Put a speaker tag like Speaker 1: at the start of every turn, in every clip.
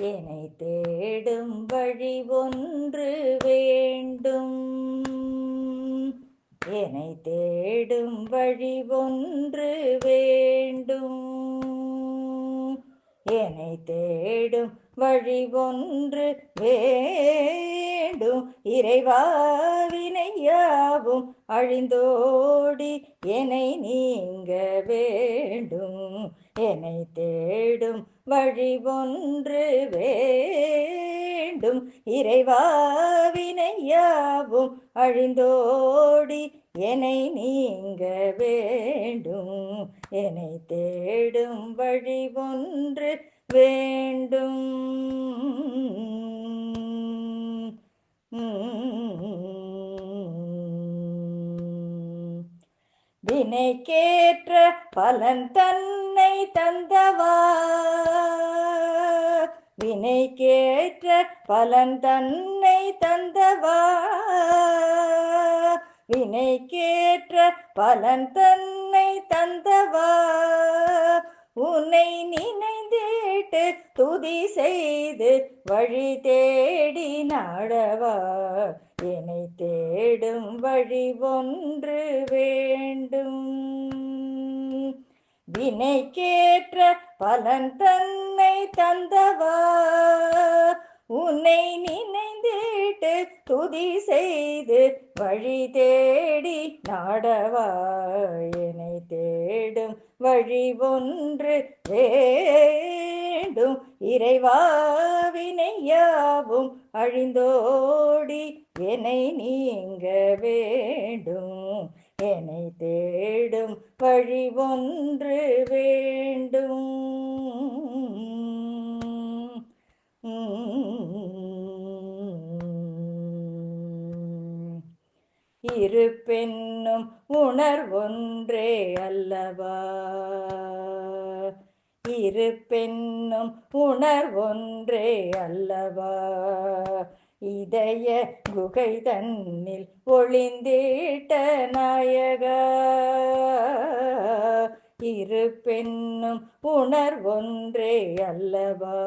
Speaker 1: என்னை தேடும் வழி ஒன்று வேண்டும். என்னை தேடும் வழி ஒன்று வேண்டும். என்னை தேடும் வழி ஒன்று வேண்டும். இறைவா வினையாவும் அழிந்தோடி என்னை நீங்க வேண்டும். என்னை தேடும் வழி ஒன்று வேண்டும். இறைவா வினையாவும் அழிந்தோடி என்னை நீங்க வேண்டும். என்னை தேடும் வழி ஒன்று வேண்டும். வினைக்கேற்ற பலன் தன்னை தந்தவா, வினைக்கேற்ற பலன் தன்னை தந்தவா, வினைக்கேற்ற பலன் தன்னை தந்தவா, உன்னை நினைந்திட்டு துதி செய்து வழி தேடி நாடவா. என்னை தேடும் வழி ஒன்று வேண்டும். வினைக்கேற்ற பலன் தன்னை தந்தவா, உன்னை நினைந்திட்டு துதி செய்து வழி தேடி நாடவா. என்னை தேடும் வழி ஒன்று வேண்டும். இறைவா வினையாவும் அழிந்தோடி என்னை நீங்க வேண்டும். என்னை தேடும் வழி ஒன்று வேண்டும். இருப்பென்னும் உணர்வொன்றே அல்லவா, இருப்பென்னும் உணர்வொன்றே அல்லவா, இதய குகை தன்னில் ஒளிந்திட்ட நாயகா. இருப்பென்னும் உணர்வொன்றே அல்லவா,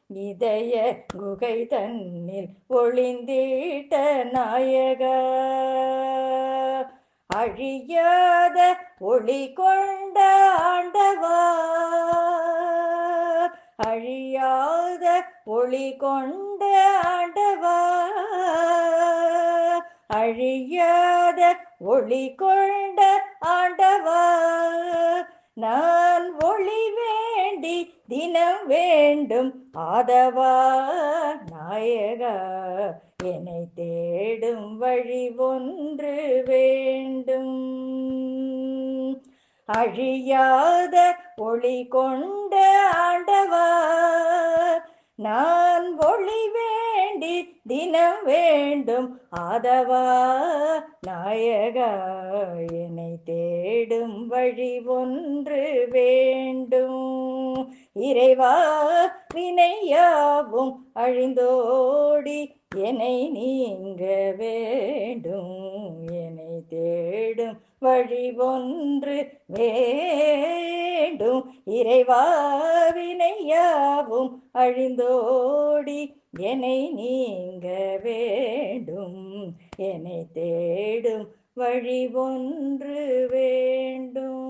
Speaker 1: இதய குகை தன்னில் ஒளிந்திட்ட நாயகா. அழியாத ஒளி கொண்ட ஆண்டவா, அழியாத ஒளி கொண்ட ஆண்டவா, அழியாத ஒளி கொண்ட ஆண்டவா. நான் ஒளி வேண்டி தினம் வேண்டும் ஆதவா நாயகா. என்னை தேடும் வழி ஒன்று வேண்டும். அழியாத ஒளி கொண்ட ஆண்டவா, நான் ஒளி வேண்டி தினம் வேண்டும் ஆதவா நாயகா. என்னை தேடும் வழி ஒன்று வேண்டும். இறைவா வினையாவும் அழிந்தோடி என்னை நீங்க வேண்டும். என்னை தேடும் வழி ஒன்று வேண்டும். இறைவா வினையாவும் அழிந்தோடி என்னை நீங்க வேண்டும். என்னை தேடும் வழி ஒன்று வேண்டும்.